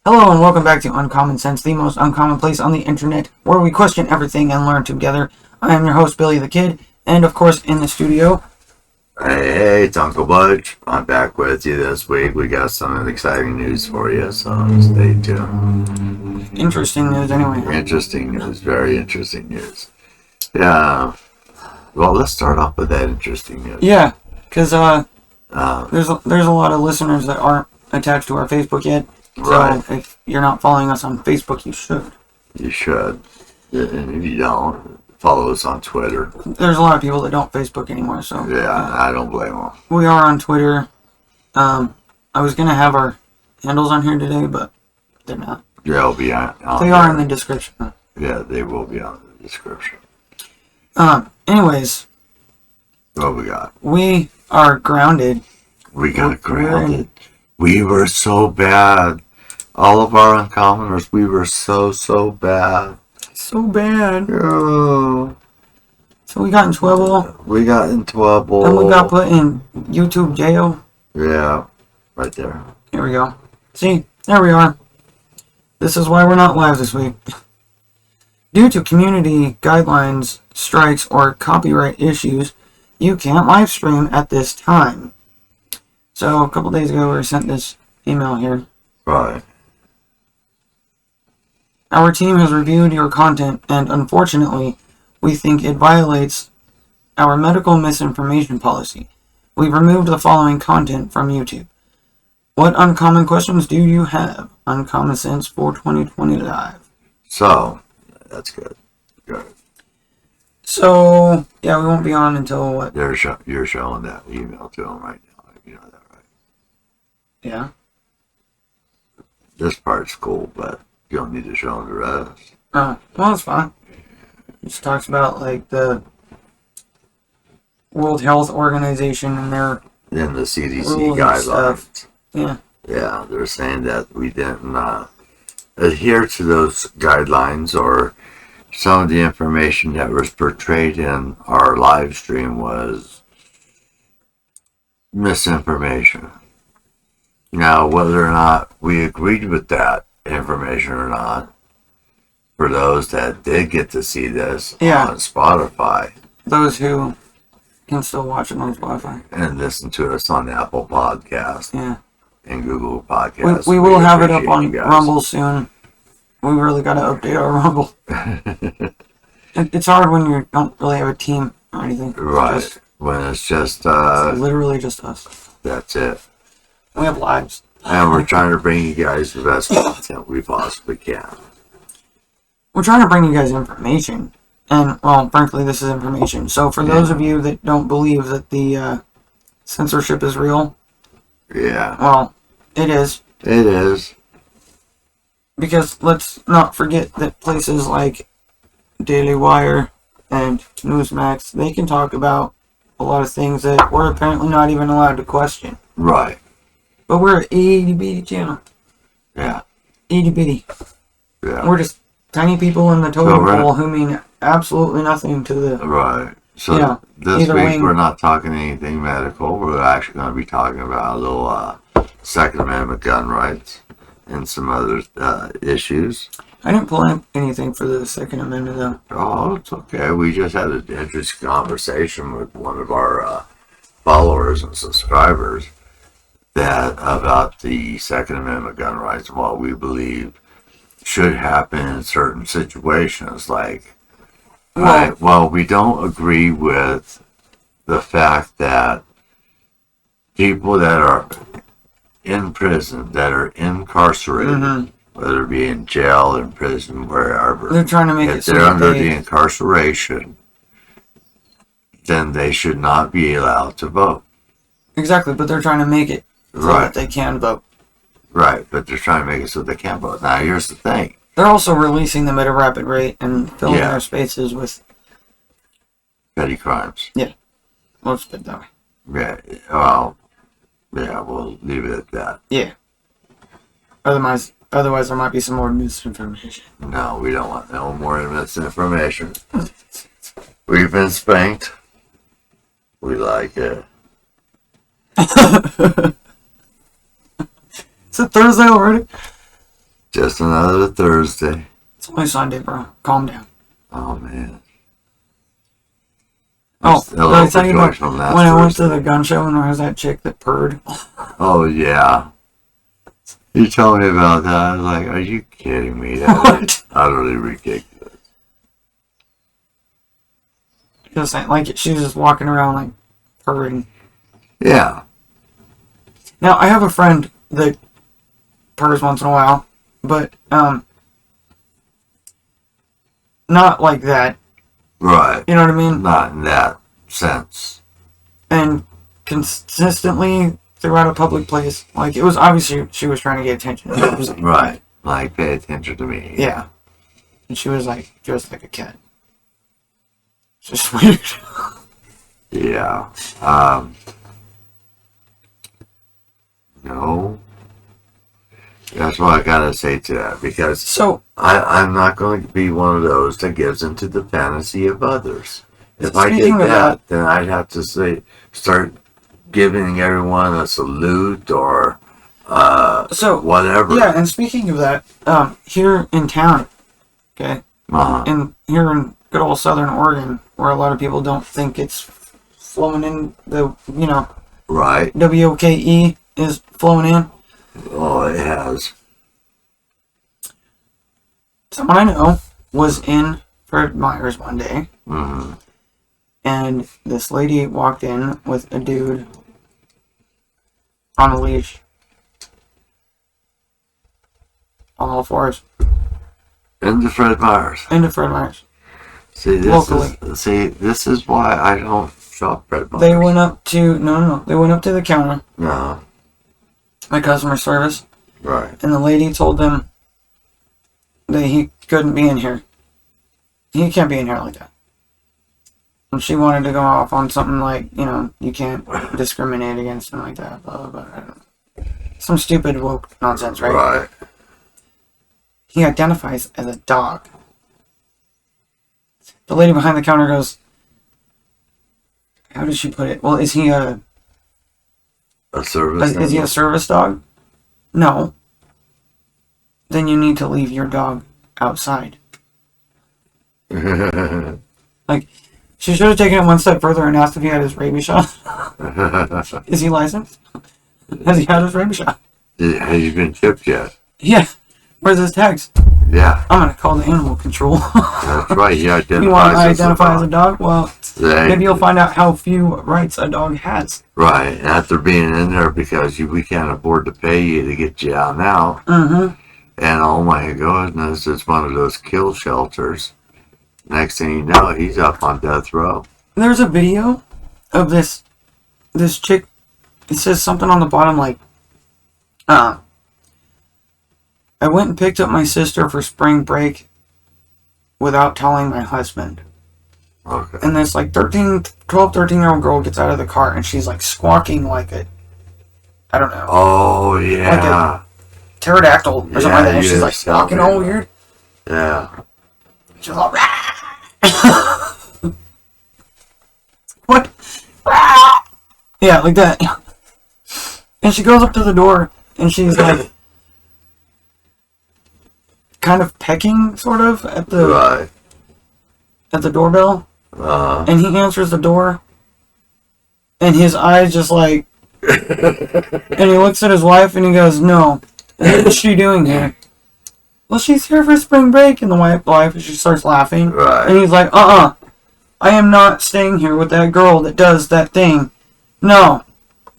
Hello and welcome back to Uncommon Sense, the most uncommon place on the internet, where we question everything and learn together. I am your host, Billy the Kid, and of course in the studio... Hey, it's Uncle Budge. I'm back with you this week. We got some exciting news for you, so stay tuned. Interesting news anyway. Interesting news, very interesting news. Yeah, well, let's start off with that interesting news. Yeah, because there's a lot of listeners that aren't attached to our Facebook yet. Right. So if you're not following us on Facebook, you should. You should. And if you don't, follow us on Twitter. There's a lot of people that don't Facebook anymore, so... Yeah, I don't blame them. We are on Twitter. I was going to have our handles on here today, but they're not. Yeah, they'll be on They are in the description. Yeah, they will be on the description. Anyways. What we got? We are grounded. We got grounded. We were so bad. All of our uncommoners, we were so bad. So bad. Yeah. So we got in trouble. We got in trouble. And we got put in YouTube jail. Yeah, right there. Here we go. See, there we are. This is why we're not live this week. Due to community guidelines, strikes, or copyright issues, you can't live stream at this time. So a couple days ago we were sent this email here. Right. Our team has reviewed your content, and unfortunately, we think it violates our medical misinformation policy. We've removed the following content from YouTube. What uncommon questions do you have? Uncommon Sense for 2020 Live. So, that's good. Good. So, yeah, we won't be on until what? You're showing that email to them right now. You know that, right? Yeah. This part's cool, but you don't need to show them the rest. Well, that's fine. It just talks about, like, the World Health Organization and their In the CDC rules and guidelines. stuff. Yeah. Yeah, they're saying that we didn't adhere to those guidelines, or some of the information that was portrayed in our live stream was misinformation. Now, whether or not we agreed with that information or not, for those that did get to see this on Spotify, Those who can still watch it on Spotify and listen to us on Apple Podcasts and Google Podcasts. We will have it up on Rumble soon. We really got to update our Rumble. It's hard when you don't really have a team or anything. Right. When it's just... it's literally just us. That's it. We have lives. And we're trying to bring you guys the best content we possibly can. We're trying to bring you guys information. And, well, frankly, this is information. So for those of you that don't believe that the censorship is real... Yeah. Well, it is. It is. Because let's not forget that places like Daily Wire and Newsmax, they can talk about a lot of things that we're apparently not even allowed to question. Right. But we're an itty-bitty channel. Yeah. Itty-bitty. Yeah. We're just tiny people in the totem pole who mean absolutely nothing to the... Right. So this week we're not talking anything medical. We're actually going to be talking about a little Second Amendment gun rights and some other issues. I didn't pull up anything for the Second Amendment, though. Oh, it's okay. We just had an interesting conversation with one of our followers and subscribers about the Second Amendment gun rights and what we believe should happen in certain situations. Like, well, we don't agree with the fact that people that are in prison, that are incarcerated, whether it be in jail, in prison, wherever, they're trying to make it so they're under the incarceration, then they should not be allowed to vote. Exactly, but they're trying to make it so that they can vote. Right, but they're trying to make it so they can't vote. Now, here's the thing. They're also releasing them at a rapid rate and filling their spaces with... petty crimes. Yeah. Let's put it that way. Yeah, well, yeah, we'll leave it at that. Yeah. Otherwise there might be some more misinformation. No, we don't want no more misinformation. We've been spanked. We like it. Is it Thursday already? Just another Thursday. It's only Sunday, bro. Calm down. Oh, man. Oh, did I tell you about From when last I went to Thursday. the gun show and there was that chick that purred? Oh, yeah. You told me about that. I was like, are you kidding me? That What? is utterly ridiculous. Just like she was just walking around like purring. Yeah. Now I have a friend that purrs once in a while, but not like that. Right. You know what I mean? Not in that sense. And consistently throughout a public place, like it was obviously she was trying to get attention. Right. Like, pay attention to me. Yeah. And she was like dressed like a cat. It's just weird. Yeah. No. That's what I gotta say to that, because So I'm not going to be one of those that gives into the fantasy of others. If I did Speaking of that, then I'd have to start giving everyone a salute or so whatever. yeah, and speaking of that, here in town, okay, Uh-huh. here in good old Southern Oregon, where a lot of people don't think it's flowing in the Right. WOKE is flowing in. Oh, it has. Someone I know was in Fred Meyer's one day, Mm-hmm. and this lady walked in with a dude on a leash, on all fours, Into Fred Meyer's. into Fred Meyer's. See, Locally. This is why I don't shop Fred Meyer's. They went up to no. They went up to the counter, No. my customer service, Right. and the lady told them that he couldn't be in here. He can't be in here like that. And she wanted to go off on something like, you can't discriminate against him like that, blah, blah, blah. I don't know. Some stupid woke nonsense, right? Right. He identifies as a dog. The lady behind the counter goes, how did she put it? Well, is he a service is he a service dog? No. Then you need to leave your dog outside. Like, she should have taken it one step further and asked if he had his rabies shot. Is he licensed? Has he had his rabies shot? Has he been chipped yet? Yeah. Where's his tags? Yeah. I'm gonna call the animal control. That's right. He identifies You want to as identify as a dog? Well, They- maybe you'll find out how few rights a dog has. Right. After being in there because we can't afford to pay you to get you out now. Mm-hmm. And oh my goodness, it's one of those kill shelters. Next thing you know, he's up on death row. There's a video of this chick. It says something on the bottom like, I went and picked up my sister for spring break without telling my husband. Okay. And this like 13-year-old girl gets out of the car and she's like squawking like I don't know, Oh yeah. pterodactyl or something like that. And she's like squawking all weird. Yeah. She's like, what? Yeah, like that. And she goes up to the door and she's like kind of pecking sort of at the Right. at the doorbell. And he answers the door and his eyes just like and he looks at his wife and he goes, no, what is she doing here? Well, she's here for spring break. And the wife she starts laughing. Right. And he's like, I am not staying here with that girl that does that thing. No.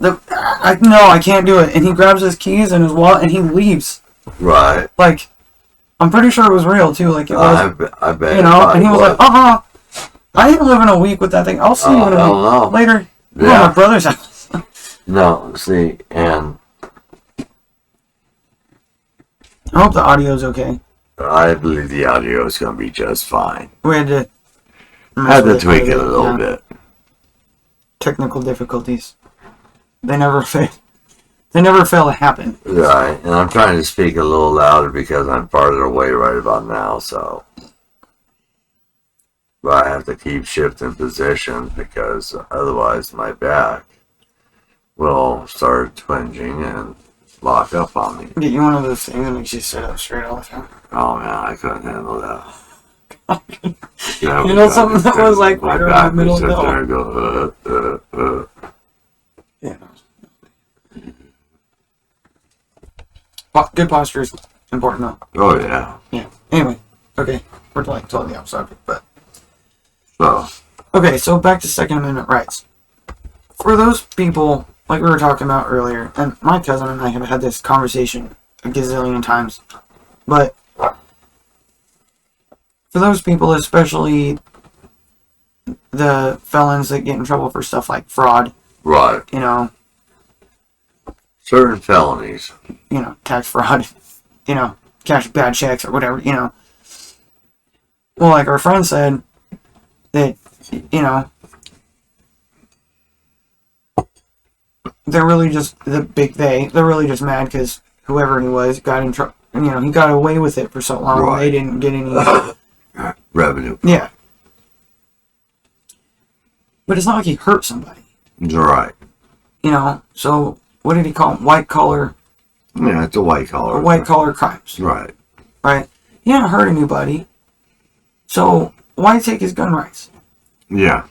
I can't do it. And he grabs his keys and his wallet and he leaves. Right. Like, I'm pretty sure it was real too. Like, it was, I bet. and he was like, I ain't living a week with that thing. I'll see you in a week later. We're at my brother's house. No, see, and I hope the audio's okay. I believe the audio is going to be just fine. We had to Tweak it a little bit. Technical difficulties. They never fail. They never fail to happen. Right, and I'm trying to speak a little louder because I'm farther away right about now, so. But I have to keep shifting position because otherwise my back will start twinging and lock up on me. Get you one of those things that makes you sit up straight all the time. Oh man, I couldn't handle that. You know something that was like right around the middle of the hill. And go, Yeah. Good posture is important though. Oh yeah. Yeah. Anyway, okay, we're like totally off subject, but So. okay, so back to Second Amendment rights. For those people, like we were talking about earlier, and my cousin and I have had this conversation a gazillion times, but for those people, especially the felons that get in trouble for stuff like fraud, Right. you know, Certain felonies. you know, tax fraud, you know, cash bad checks or whatever, you know. Well, like our friend said, that, you know, they're really just, they're really just mad because whoever he was got in trouble, you know, he got away with it for so long, Right. they didn't get any Revenue. yeah. But it's not like he hurt somebody, Right. you know, so what did he call them? White collar Yeah, it's a white collar. crimes, Right. right? He didn't hurt anybody, so why take his gun rights? Yeah.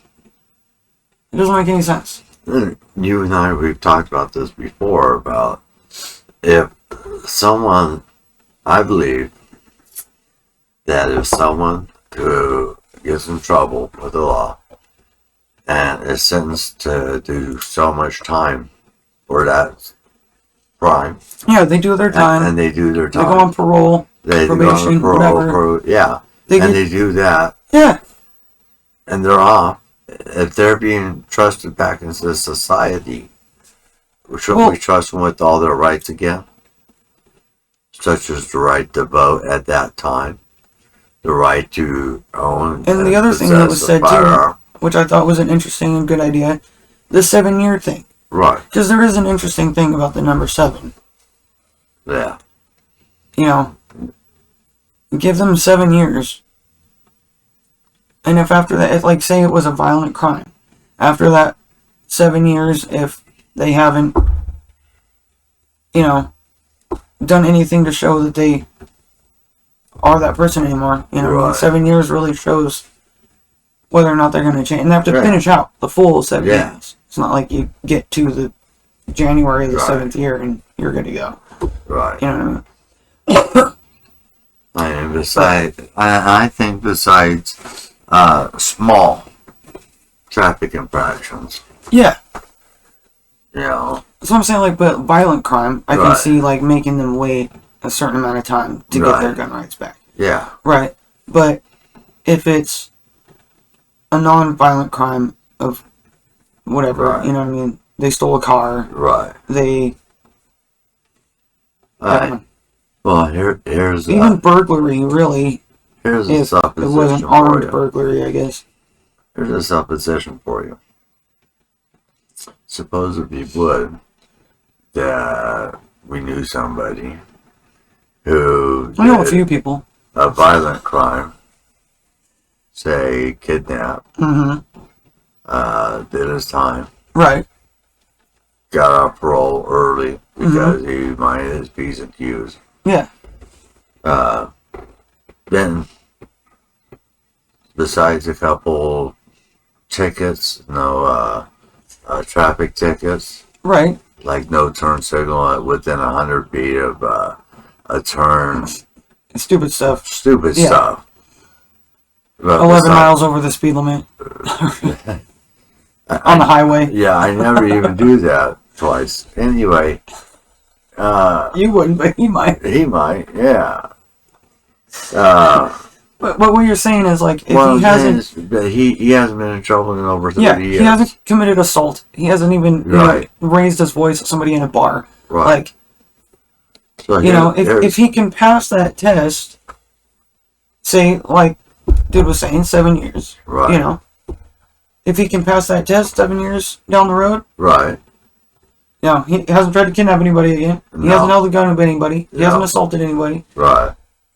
It doesn't make any sense. You and I, we've talked about this before, about if someone, I believe that if someone who gets in trouble with the law and is sentenced to do so much time for that crime, Yeah, they do their time. and they do their They time, go on parole, they probation, go on whatever. yeah, They and get- they do that, Yeah, and they're off. If they're being trusted back into society, shouldn't we trust them with all their rights again? Such as the right to vote at that time, the right to own and the other thing that was possess a said too, firearm. which I thought was an interesting and good idea, the 7-year thing. Right. Because there is an interesting thing about the number 7. Yeah. You know, give them 7 years. And if after that, if like say it was a violent crime, after that 7 years, if they haven't, you know, done anything to show that they are that person anymore, you know, Right. 7 years really shows whether or not they're going to change. And they have to Yeah. finish out the full 7 Yeah. years. It's not like you get to the January of the Right. 7th year and you're good to go. Right. You know what I mean? And besides, I think besides small traffic infractions, Yeah. you know, That's what I'm saying, like, but violent crime, I can Right. see, like, making them wait a certain amount of time to get their Right. gun rights back. yeah, Right. But if it's a non-violent crime of whatever, Right. you know what I mean? They stole a car, right. they... I don't know. Well, here's Even burglary, really, here's a if it was supposition an for armed you. burglary, I guess. Here's a supposition for you. Suppose it be would that we knew somebody who I know a did few people. a violent crime, say kidnap, Mm-hmm. did his time, Right. got off parole early because he minded his P's and Q's. Yeah. Then, besides a couple tickets, no traffic tickets, Right. like no turn signal within 100 feet of a turn, Stupid stuff. stupid Yeah. stuff. But 11 besides- miles over the speed limit. On the highway. Yeah, I never even do that twice. Anyway, You wouldn't, but he might. he might, yeah. But what you're saying is, like, if Well, he hasn't... but he hasn't been in trouble in over 30 Yeah, years. he hasn't committed assault. He hasn't even Right. raised his voice at somebody in a bar. Right. Like, So you know, here's- if he can pass that test, say, like dude was saying, 7 years. Right. You know, if he can pass that test 7 years down the road, right, you know, he hasn't tried to kidnap anybody again. He No. hasn't held a gun to anybody. He No. hasn't assaulted anybody. right,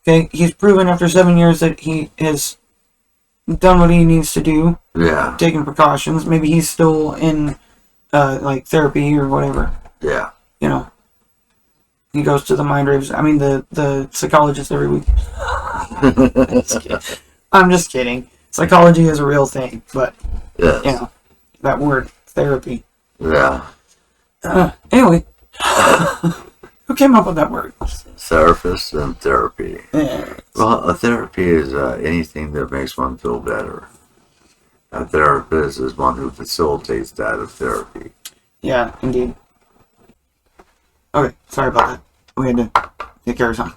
Okay, he's proven after 7 years that he has done what he needs to do, yeah, taking precautions. Maybe he's still in, like, therapy or whatever, yeah. you know. He goes to the mind readers. I mean, the psychologist every week. I'm just kidding. Psychology is a real thing, but Yes. you know that word therapy. Yeah. Anyway, who came up with that word? Therapist and therapy. Yeah. Well, a therapy is anything that makes one feel better. A therapist is one who facilitates that of therapy. Yeah, indeed. Okay, sorry about that. We had to take care of something.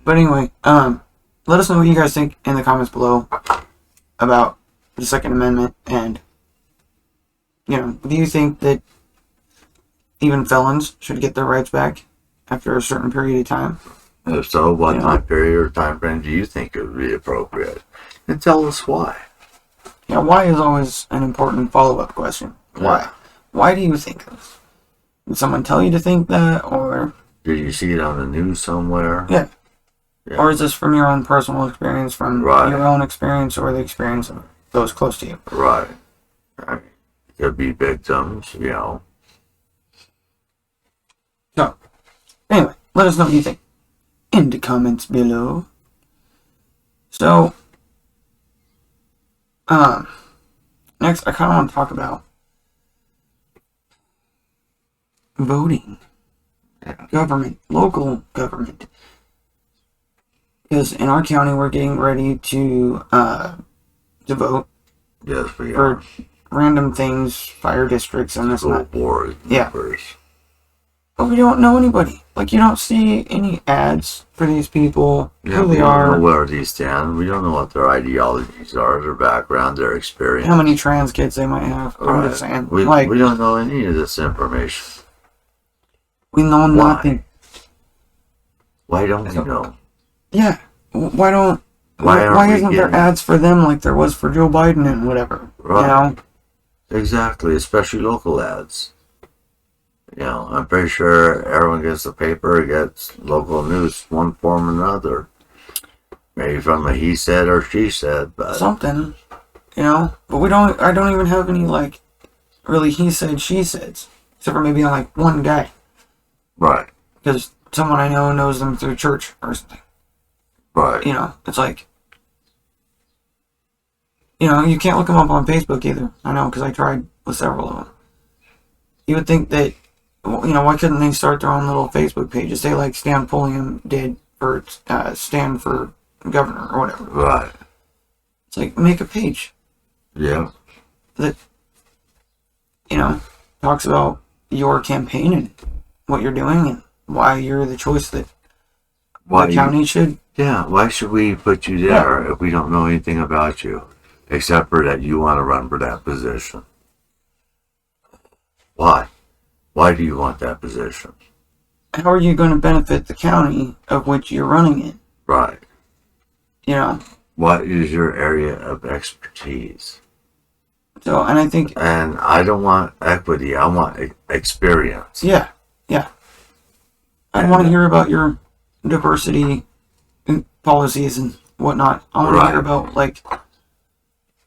But anyway, let us know what you guys think in the comments below about the Second Amendment, and do you think that even felons should get their rights back after a certain period of time? If so, what time period or time frame do you think it would be appropriate? And tell us why. Yeah, why is always an important follow-up question. Why? Yeah. Why do you think this? Did someone tell you to think that, or... Did you see it on the news somewhere? Yeah. Yeah. Or is this from your own personal experience, from Right. your own experience, or the experience of those close to you? Right. I mean, it could be victims, So, anyway, let us know what you think in the comments below. So, next I kind of want to talk about voting. Government, local government. Because in our county, we're getting ready to vote Yes, we for are. random things, fire districts, and this and School that. board Yeah. members. But we don't know anybody. Like, you don't see any ads for these people, Yeah, who we they don't know are, where these stand. We don't know what their ideologies are, their background, their experience. how many trans kids they might have. I'm just saying. We don't know any of this information. We know nothing. Why don't we know? Yeah. Why don't... Why aren't Why we isn't there getting- ads for them like there was for Joe Biden and whatever? Right. Exactly, especially local ads. I'm pretty sure everyone gets the paper, gets local news, one form or another. Maybe from a he said or she said, but Something. But I don't even have any, like, really he said, she says. Except for maybe like one guy. right, Because someone I know knows them through church or something. right, It's like... you can't look them up on Facebook either. I know, because I tried with several of them. You would think that, why couldn't they start their own little Facebook pages? Say, like Stan Pulliam did for Stand for Governor or whatever. right. It's like, make a page Yeah, that, talks about your campaign and what you're doing and why you're the choice that the county should. Yeah, why should we put you there if we don't know anything about you? Except for that you want to run for that position. Why? Why do you want that position? How are you going to benefit the county of which you're running in? Right. You What is your area of expertise? So, and I think... And I don't want equity, I want experience. Yeah. I want to hear about your diversity policies and whatnot. I want to hear about, like,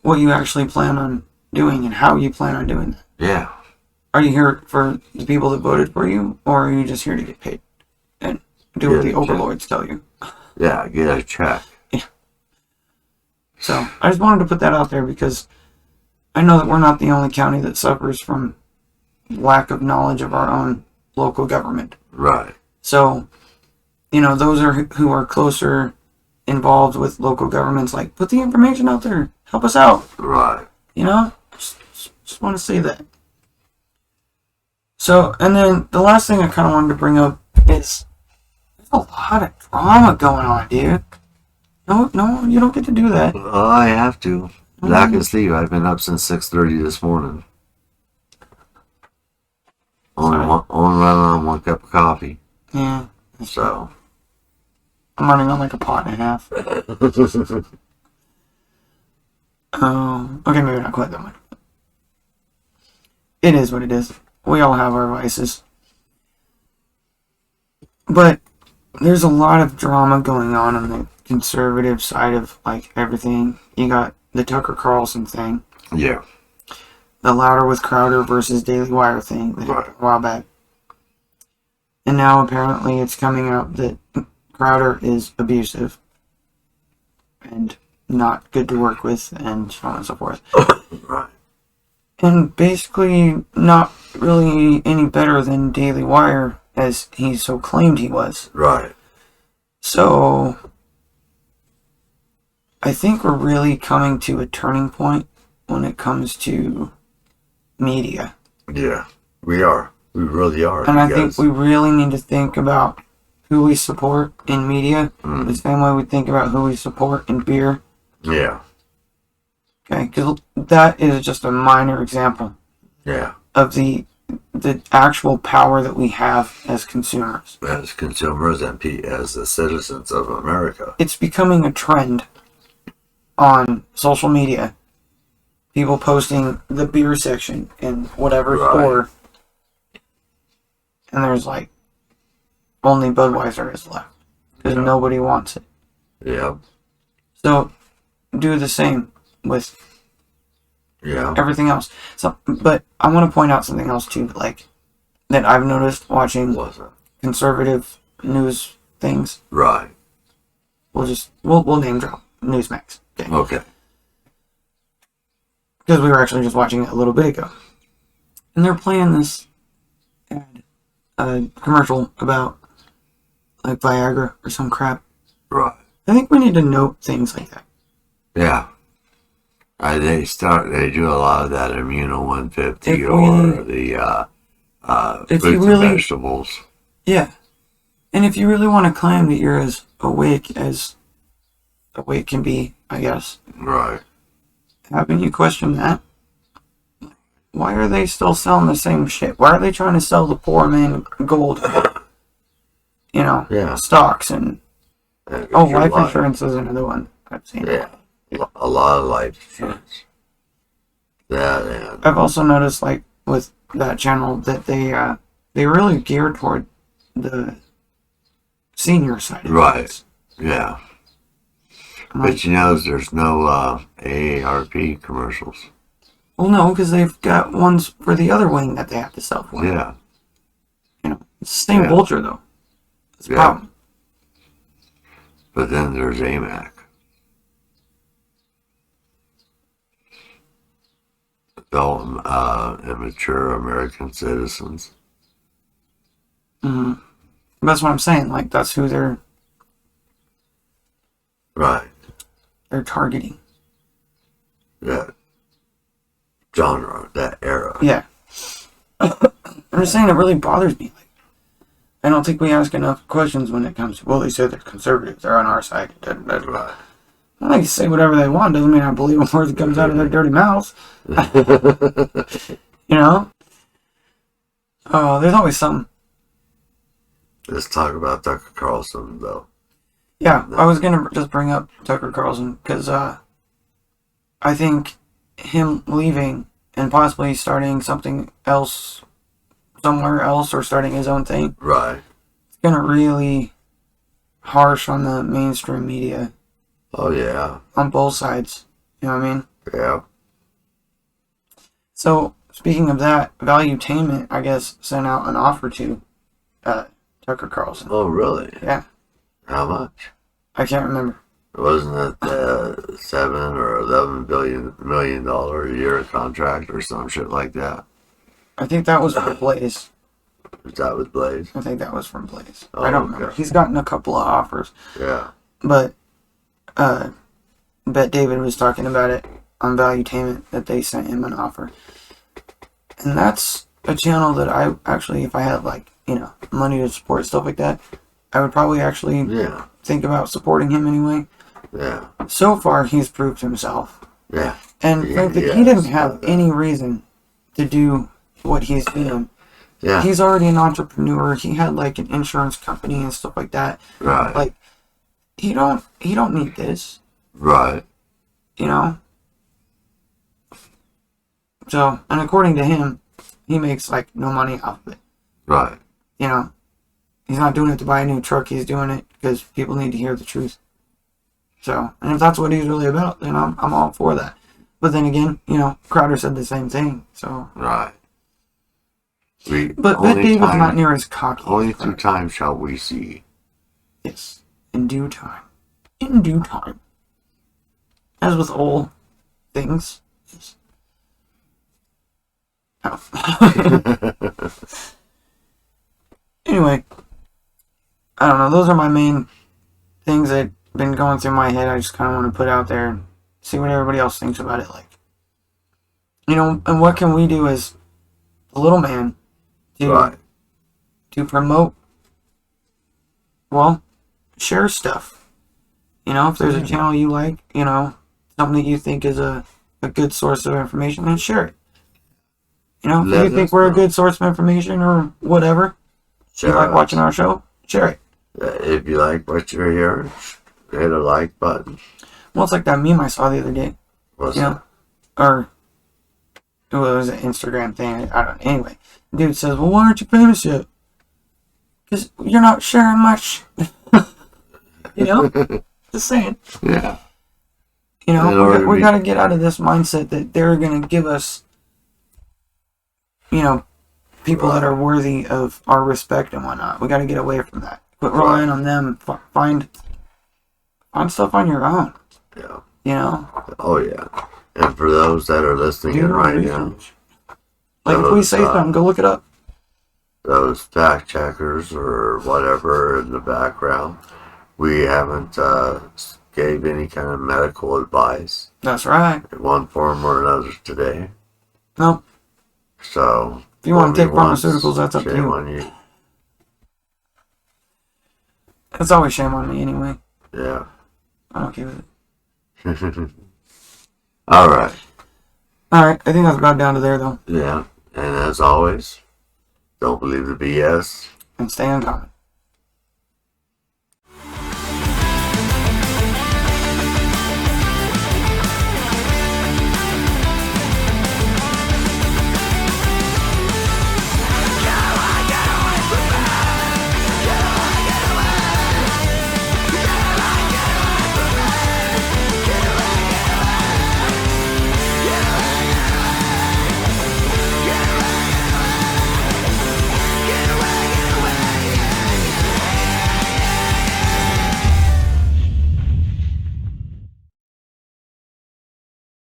what you actually plan on doing and how you plan on doing that. Yeah. Are you here for the people that voted for you, or are you just here to get paid and do what the overlords tell you? Yeah, get a check. Yeah. So, I just wanted to put that out there because I know that we're not the only county that suffers from lack of knowledge of our own local government. Right. So, those who are closer involved with local governments, like, put the information out there. Help us out. Right. Just want to say that. So, and then the last thing I kind of wanted to bring up is there's a lot of drama going on, dude. No, you don't get to do that. Well, I have to. Lack of sleep. I've been up since 6:30 this morning. Only running on one cup of coffee. Yeah. So. I'm running on like a pot and a half. Okay, maybe not quite that much. It is what it is. We all have our vices. But there's a lot of drama going on the conservative side of, like, everything. You got the Tucker Carlson thing. Yeah. The Louder with Crowder versus Daily Wire thing a while back. And now apparently it's coming out that Crowder is abusive and not good to work with, and so on and so forth. Right. And basically not really any better than Daily Wire, as he so claimed he was. Right. So I think we're really coming to a turning point when it comes to media. Yeah, we are. We really are. And I think we really need to think about who we support in media the same way we think about who we support in beer. Yeah. Okay, because that is just a minor example Yeah. of the actual power that we have as consumers. As consumers and as the citizens of America. It's becoming a trend on social media. People posting the beer section in whatever store, and there's like only Budweiser is left because nobody wants it. Yeah. So do the same with everything else. So, but I want to point out something else too, like that I've noticed watching conservative news things. Right. We'll name drop Newsmax. Okay. Because we were actually just watching it a little bit ago, and they're playing this commercial about like Viagra or some crap. Right. I think we need to note things like that. Yeah. They do a lot of that Immuno 150 or the fruits and vegetables. Yeah. And if you really want to claim that you're as awake can be, I guess. Right. Haven't you questioned that? Why are they still selling the same shit? Why are they trying to sell the poor man gold? Stocks and life insurance is another one I've seen. Yeah. A lot of life insurance. That and I've also noticed, like, with that channel that they really geared toward the senior side of things. Yeah. But there's no AARP commercials. Well, no, because they've got ones for the other wing that they have to sell for. Yeah. It's the same vulture, though. That's the problem. But then there's AMAC. Adult, immature American citizens. Mm-hmm. That's what I'm saying. Like, that's who they're targeting. That genre, that era. Yeah. I'm just saying it really bothers me. Like, I don't think we ask enough questions when it comes to, well, they said they're conservative, they're on our side. Right. Well, they can say whatever they want, doesn't mean I believe a word that comes out of their dirty mouths. Oh, there's always something. Let's talk about Tucker Carlson, though. Yeah, I was going to just bring up Tucker Carlson, because I think him leaving and possibly starting something else somewhere else or starting his own thing. Right. It's going to really harsh on the mainstream media. Oh, yeah. On both sides. You know what I mean? Yeah. So, speaking of that, Valuetainment, I guess, sent out an offer to Tucker Carlson. Oh, really? Yeah. How much? I can't remember. Wasn't it $7 or $11 million a year contract or some shit like that? I think that was for Blaze. Is that with Blaze? I think that was from Blaze. Oh, I don't remember. He's gotten a couple of offers. Yeah. But Bet David was talking about it on Valuetainment that they sent him an offer. And that's a channel that I actually, if I had money to support stuff like that, I would probably actually think about supporting him anyway. Yeah. So far, he's proved himself. Yeah. And frankly, he didn't have any reason to do what he's doing. Yeah. He's already an entrepreneur. He had an insurance company and stuff like that. Right. He don't need this. Right. So, and according to him, he makes no money off of it. Right. He's not doing it to buy a new truck. He's doing it because people need to hear the truth. So, and if that's what he's really about, then I'm all for that. But then again, Crowder said the same thing. So. Right. But David's not near as cocky. Only through time shall we see. Yes, in due time. In due time. As with all things. Yes. Oh. Anyway, I don't know. Those are my main things that have been going through my head. I just kind of want to put out there and see what everybody else thinks about it. Like, you know, and what can we do as the little man to promote, well, share stuff. You know, if there's a channel you like, you know, something that you think is a good source of information, then share it. You know, if you think we're a good source of information or whatever, if you like watching our show, share it. If you like what you're hearing, hit a like button. Well, it's like that meme I saw the other day. What's you know, or it was an Instagram thing. I don't know. Anyway, the dude says, "Well, why aren't you famous yet? Because you're not sharing much." You know, just saying. Yeah. You know, we got to get out of this mindset that they're going to give us, you know, people that are worthy of our respect and whatnot. We got to get away from that. Quit relying on them. Find stuff on your own. Yeah. You know? Oh, yeah. And for those that are listening in right now, like if we say something, go look it up. Those fact checkers or whatever in the background, we haven't gave any kind of medical advice. That's right. In one form or another today. No. So if you want to take pharmaceuticals, that's up to you. Shame on you. It's always shame on me anyway. Yeah. I'm okay with it. Alright. Alright, I think that's about down to there though. Yeah. And as always, don't believe the BS. And stay uncommon.